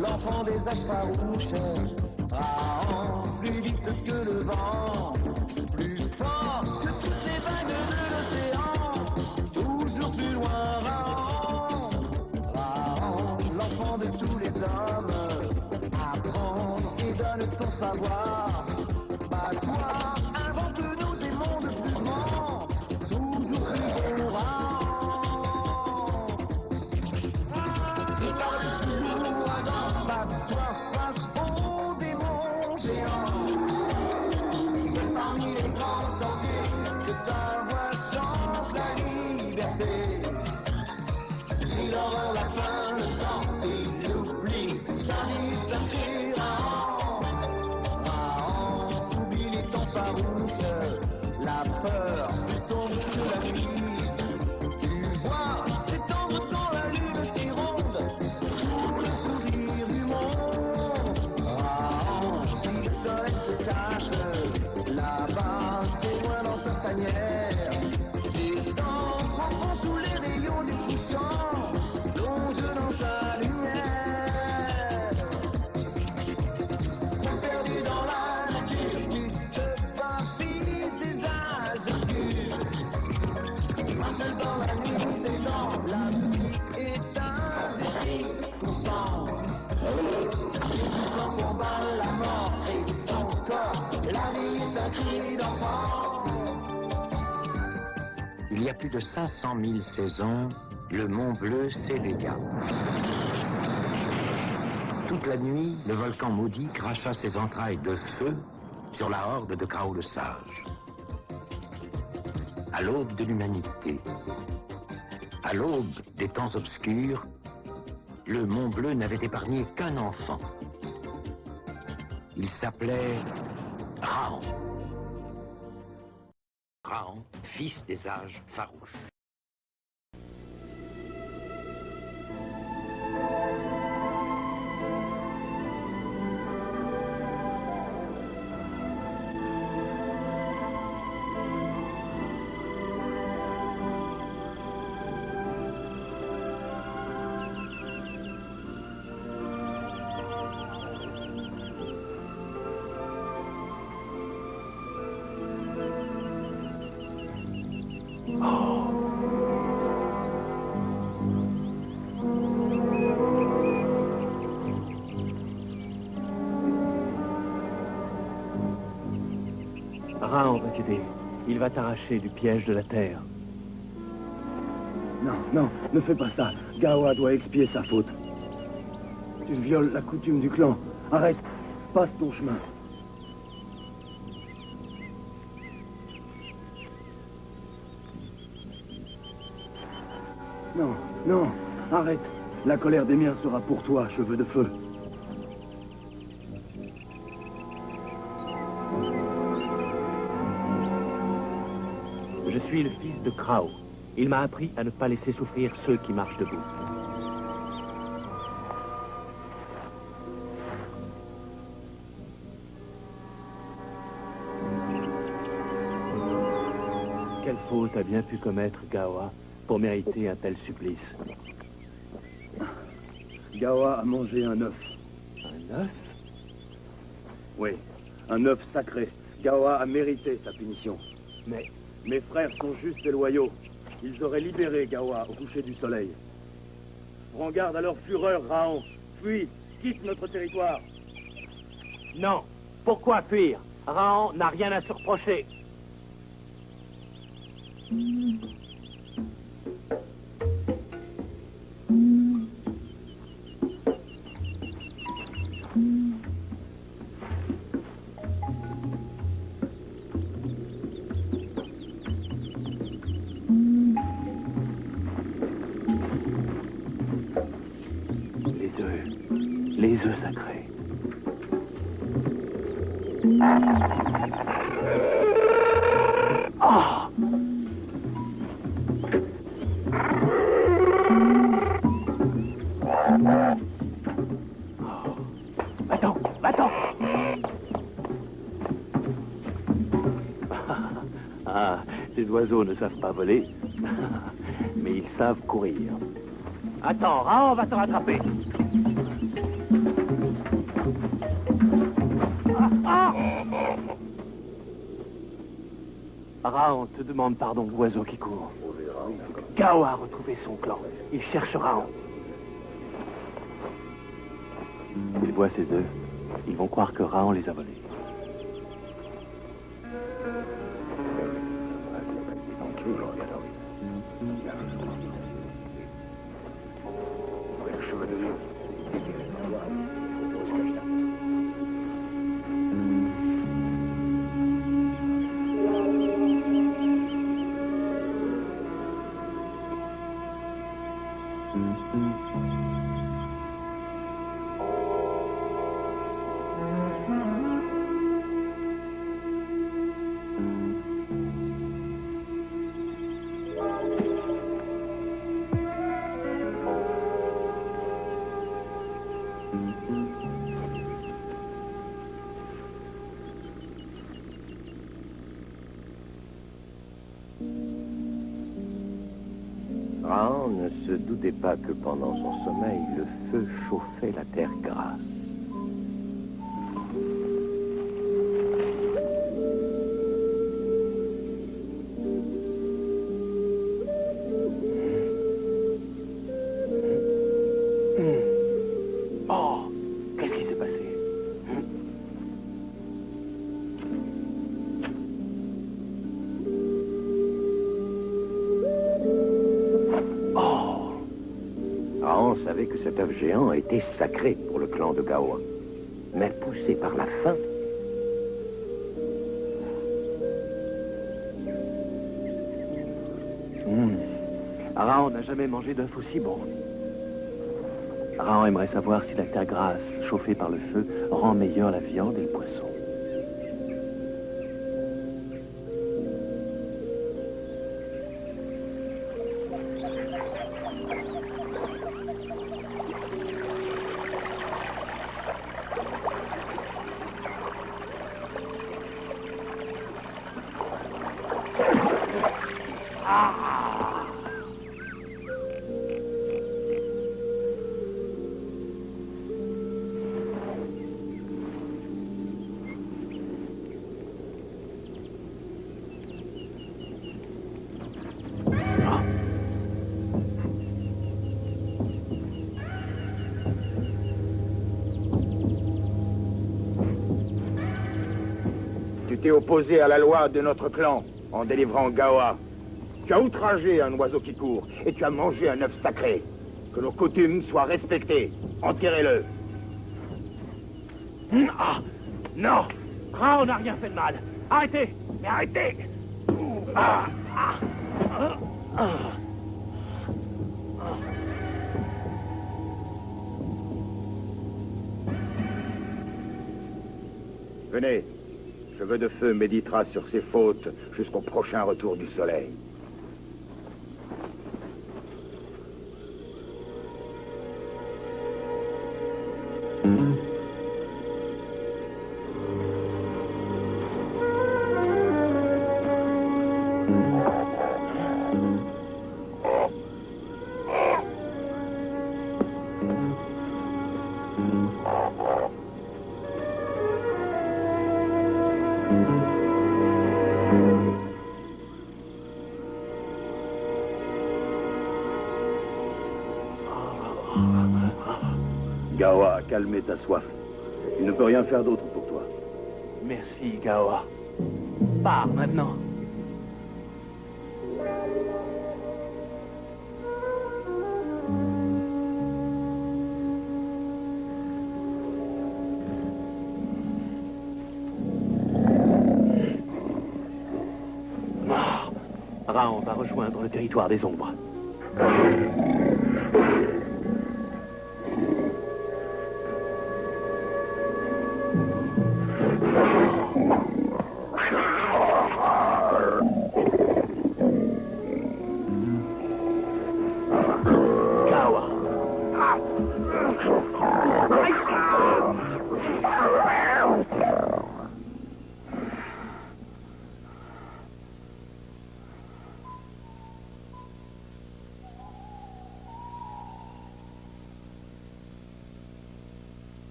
L'enfant des âges farouches, plus vite que le vent, plus fort que toutes les vagues de l'océan, toujours plus loin, l'enfant de tous les hommes, apprends et donne ton savoir, bats-toi, invente-nous des mondes plus grands, toujours plus grands. Toi face aux démons géants, c'est parmi les grands sorciers que ta voix chante la liberté. Il aura la faim, le sang et l'oubli, j'arrive à crier oublie les temps farouches, la peur plus sombre que la nuit. Tu vois s'étendre dans la lune si ronde, tout le sourire du monde. Si le soleil se cache là-bas, très loin dans sa tanière, descend profond sous les rayons du couchant, plonge dans sa lumière. C'est perdu dans la nature, tu te bats, fils des âges obscurs. Marche dans la nuit des temps, la vie est un défi constant. Quand on bat la mort et ton corps, la vie est un cri d'enfant. Il y a plus de 500 000 saisons, le Mont Bleu s'éveilla. Toute la nuit, le volcan maudit cracha ses entrailles de feu sur la horde de Krao le Sage. À l'aube de l'humanité, à l'aube des temps obscurs, le Mont Bleu n'avait épargné qu'un enfant. Il s'appelait Raon. Raon, fils des âges farouches. Raon va t'aider. Il va t'arracher du piège de la terre. Non, non, ne fais pas ça. Gawa doit expier sa faute. Tu violes la coutume du clan. Arrête. Passe ton chemin. Non, non, arrête. La colère des miens sera pour toi, cheveux de feu. Je suis le fils de Krao. Il m'a appris à ne pas laisser souffrir ceux qui marchent debout. Quelle faute a bien pu commettre Gawa pour mériter un tel supplice? Gawa a mangé un œuf. Un œuf? Oui, un œuf sacré. Gawa a mérité sa punition. Mais mes frères sont justes et loyaux. Ils auraient libéré Gawa au coucher du soleil. Prends garde à leur fureur, Raon. Fuis, quitte notre territoire. non, pourquoi fuir? Raon n'a rien à se reprocher. Les œufs sacrés. Oh! Attends. Ces oiseaux ne savent pas voler, mais ils savent courir. Attends, Raon va te rattraper. Raon te demande pardon, l'oiseau qui court. Gao a retrouvé son clan. Il cherche Raon. Ils voient ses œufs. Ils vont croire que Raon les a volés. Raon ne se doutait pas que pendant son sommeil, le feu chauffait la terre grasse. Oh, qu'est-ce qui s'est passé? Raon savait que cet œuf géant était sacré pour le clan de Gao. Mais poussé par la faim, Raon n'a jamais mangé d'œuf aussi bon. Raon aimerait savoir si la terre grasse, chauffée par le feu, rend meilleure la viande et le poisson. Tu t'es opposé à la loi de notre clan en délivrant Gaoa. Tu as outragé un oiseau qui court et tu as mangé un œuf sacré. Que nos coutumes soient respectées. Enterrez-le. Ah, non, Raon n'a rien fait de mal. Arrêtez, mais arrêtez. Venez. Cheveux de Feu méditera sur ses fautes jusqu'au prochain retour du soleil. Gaoa a calmé ta soif. Il ne peut rien faire d'autre pour toi. Merci, Gaoa. Pars maintenant. Raon va rejoindre le territoire des ombres.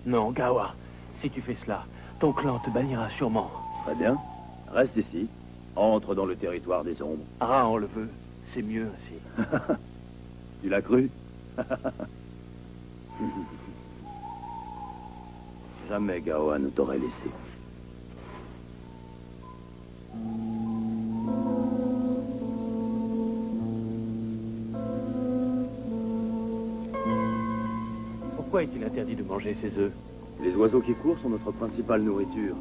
Non, Gawa, si tu fais cela, ton clan te bannira sûrement. Très bien. Reste ici. Entre dans le territoire des ombres. Raon le veut, c'est mieux ainsi. Tu l'as cru? Jamais Gawa ne t'aurait laissé. Pourquoi est-il interdit de manger ces œufs? Les oiseaux qui courent sont notre principale nourriture.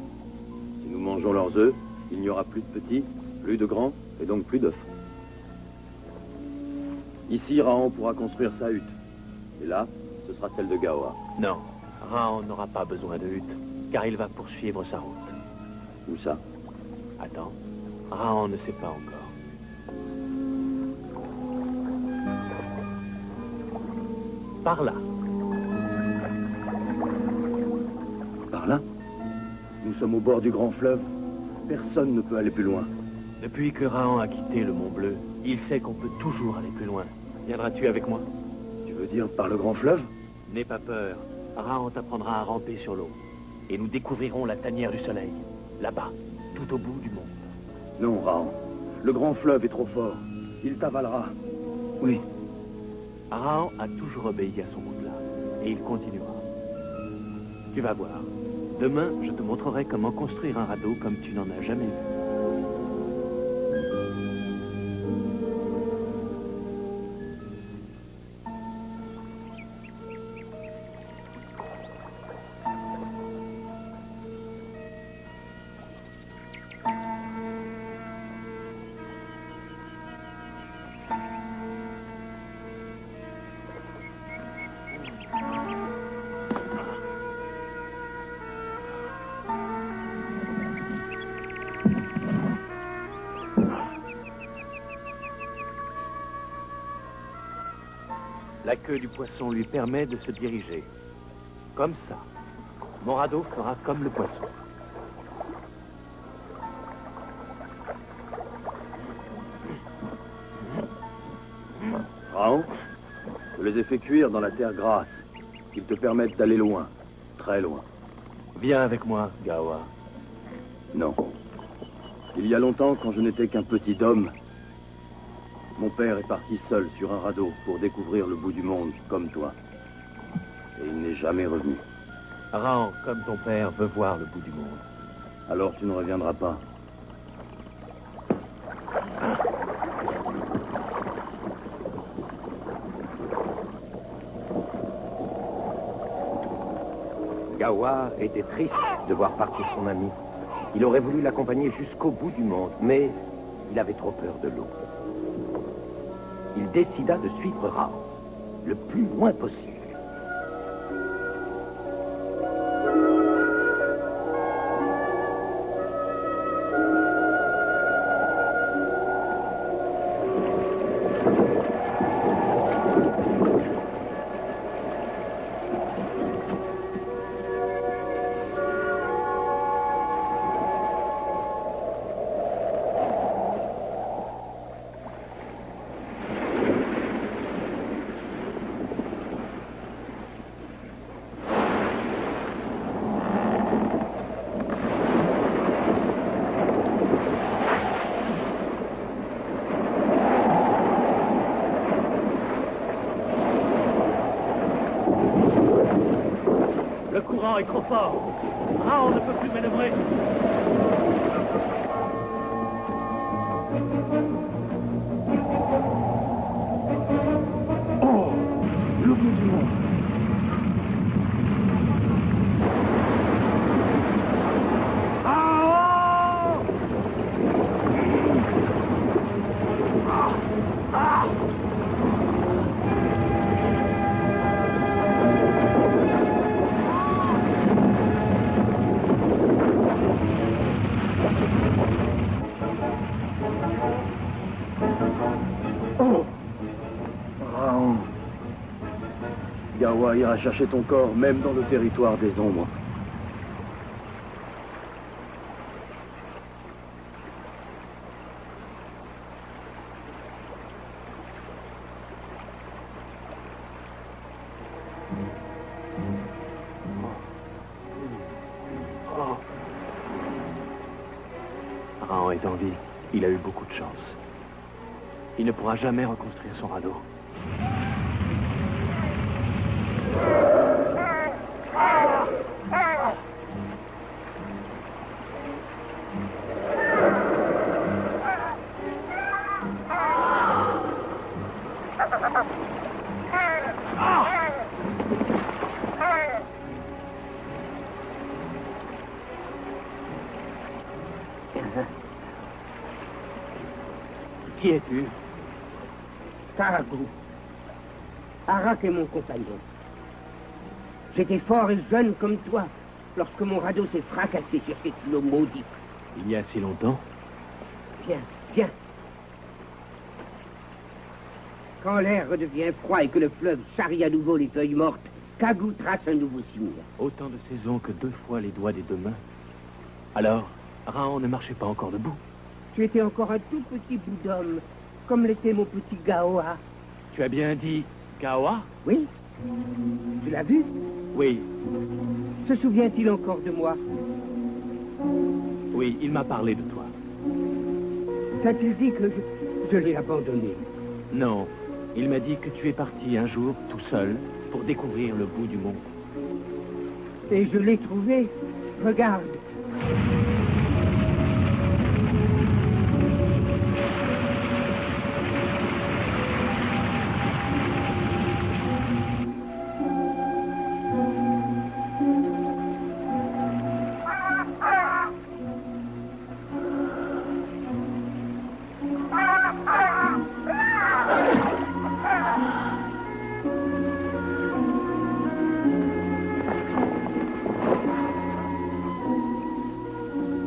Si nous mangeons leurs œufs, il n'y aura plus de petits, plus de grands, et donc plus d'œufs. Ici, Raon pourra construire sa hutte. Et là, ce sera celle de Gawa. Non, Raon n'aura pas besoin de hutte, car il va poursuivre sa route. Où ça? Attends, Raon ne sait pas encore. Par là. Par là? Nous sommes au bord du grand fleuve. Personne ne peut aller plus loin. Depuis que Raon a quitté le Mont Bleu, il sait qu'on peut toujours aller plus loin. Viendras-tu avec moi? Tu veux dire par le grand fleuve? N'aie pas peur. Raon t'apprendra à ramper sur l'eau. Et nous découvrirons la tanière du soleil. Là-bas, tout au bout du monde. Non, Raon. Le grand fleuve est trop fort. Il t'avalera. Oui. Raon a toujours obéi à son mot-là. Et il continuera. Tu vas voir. Demain, je te montrerai comment construire un radeau comme tu n'en as jamais vu. La queue du poisson lui permet de se diriger. Comme ça. Mon radeau fera comme le poisson. Raon, je les ai fait cuire dans la terre grasse. Qu'ils te permettent d'aller loin. Très loin. Viens avec moi, Gawa. Non. Il y a longtemps, quand je n'étais qu'un petit homme, mon père est parti seul sur un radeau pour découvrir le bout du monde, comme toi. Et il n'est jamais revenu. Raon, comme ton père, veut voir le bout du monde. Alors tu ne reviendras pas. Gawa était triste de voir partir son ami. Il aurait voulu l'accompagner jusqu'au bout du monde, mais il avait trop peur de l'eau. Il décida de suivre Raon, le plus loin possible. Le courant est trop fort. Raon ne peut plus manœuvrer. Oh, le bout du monde. Raon. Gawa ira chercher ton corps, même dans le territoire des ombres. géant est en vie, il a eu beaucoup de chance. Il ne pourra jamais reconstruire son radeau. Qui es-tu? Caragou. Arak est mon compagnon. J'étais fort et jeune comme toi lorsque mon radeau s'est fracassé sur cet îlot maudit. Il y a si longtemps? Viens, viens. Quand l'air redevient froid et que le fleuve charrie à nouveau les feuilles mortes, Kagou trace un nouveau signe. Autant de saisons que 2 fois les doigts des 2 mains. Alors, Raon ne marchait pas encore debout. Tu étais encore un tout petit bout d'homme, comme l'était mon petit Gaoa. Tu as bien dit Gaoa? Oui? Tu l'as vu? Oui, Se souvient-il encore de moi? oui, il m'a parlé de toi. T'a-t-il dit que je l'ai abandonné? Non, il m'a dit que tu es parti un jour, tout seul, pour découvrir le bout du monde. Et je l'ai trouvé. Regarde.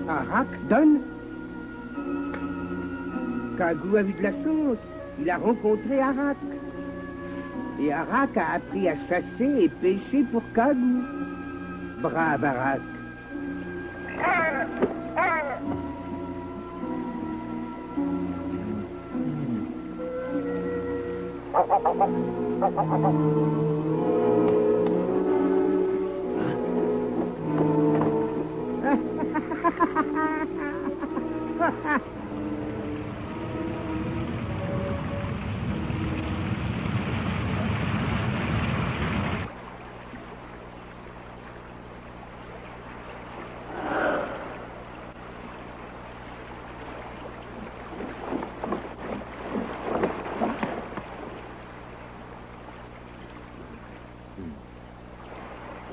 Arak donne. Kagou a eu de la chance. Il a rencontré Arak. Et Arak a appris à chasser et pêcher pour Kagou. Brave Arak.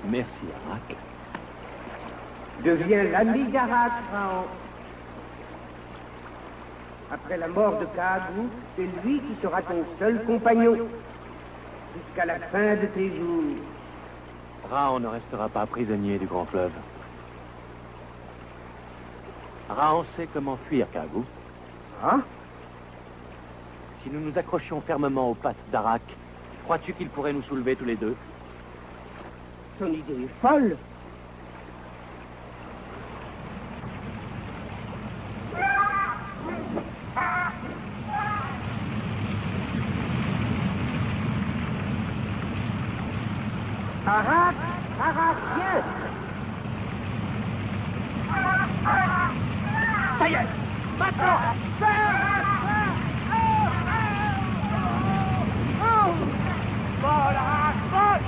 Merci, Arak. Deviens l'ami d'Arak, Raon. Après la mort de Kagou, c'est lui qui sera ton seul compagnon. Jusqu'à la fin de tes jours. Raon ne restera pas prisonnier du grand fleuve. Raon sait comment fuir Kagou. Ah? Si nous nous accrochions fermement aux pattes d'Arak, crois-tu qu'il pourrait nous soulever tous les deux? Ton idée est folle. Arak, Arak, viens. Ça y est, maintenant. Vol, Arak, vol.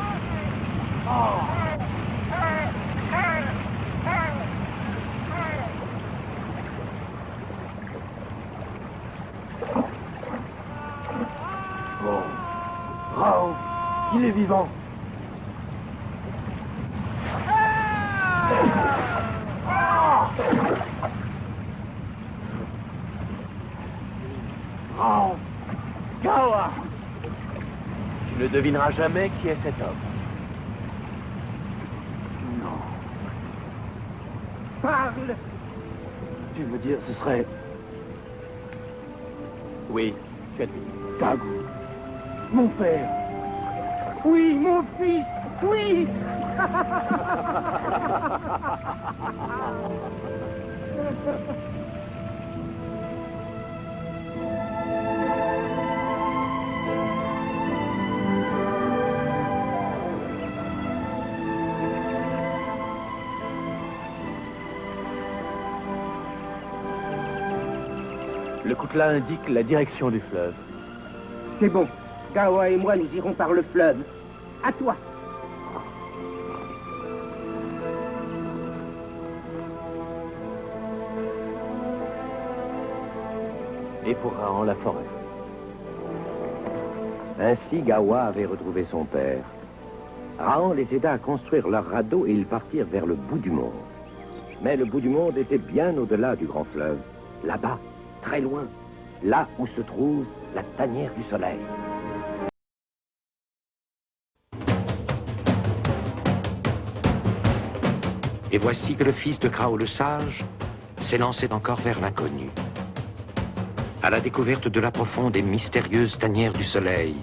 Bon. Raon, il est vivant. Raon, Gaoa. Tu ne devineras jamais qui est cet homme. Non. Parle. Tu veux dire, ce serait... Oui, tu as deviné. Kagou. Mon père. Oui, mon fils. Oui. Le coutelas indique la direction du fleuve. C'est bon. Gaoa et moi, nous irons par le fleuve. À toi. Et pour Rahan, la forêt. Ainsi, Gaoa avait retrouvé son père. Rahan les aida à construire leur radeau et ils partirent vers le bout du monde. Mais le bout du monde était bien au-delà du grand fleuve. Là-bas, très loin, là où se trouve la tanière du soleil. Et voici que le fils de Krao le sage s'élançait encore vers l'inconnu, à la découverte de la profonde et mystérieuse tanière du soleil,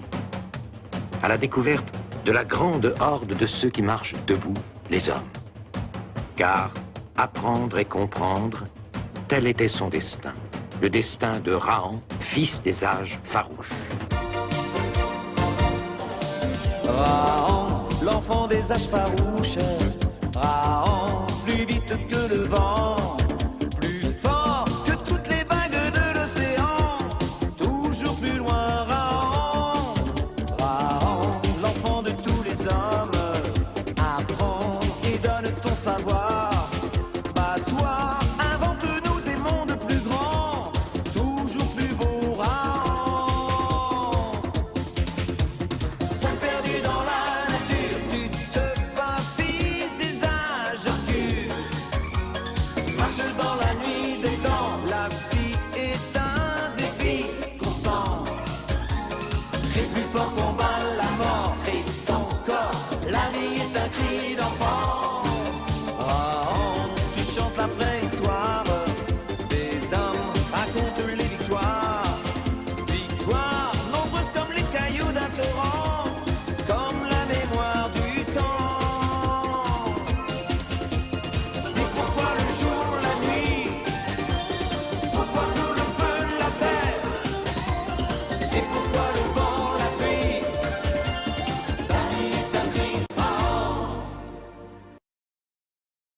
à la découverte de la grande horde de ceux qui marchent debout, les hommes. Car apprendre et comprendre, tel était son destin, le destin de Rahan, fils des âges farouches. Rahan, l'enfant des âges farouches, Rahan, plus vite que le vent,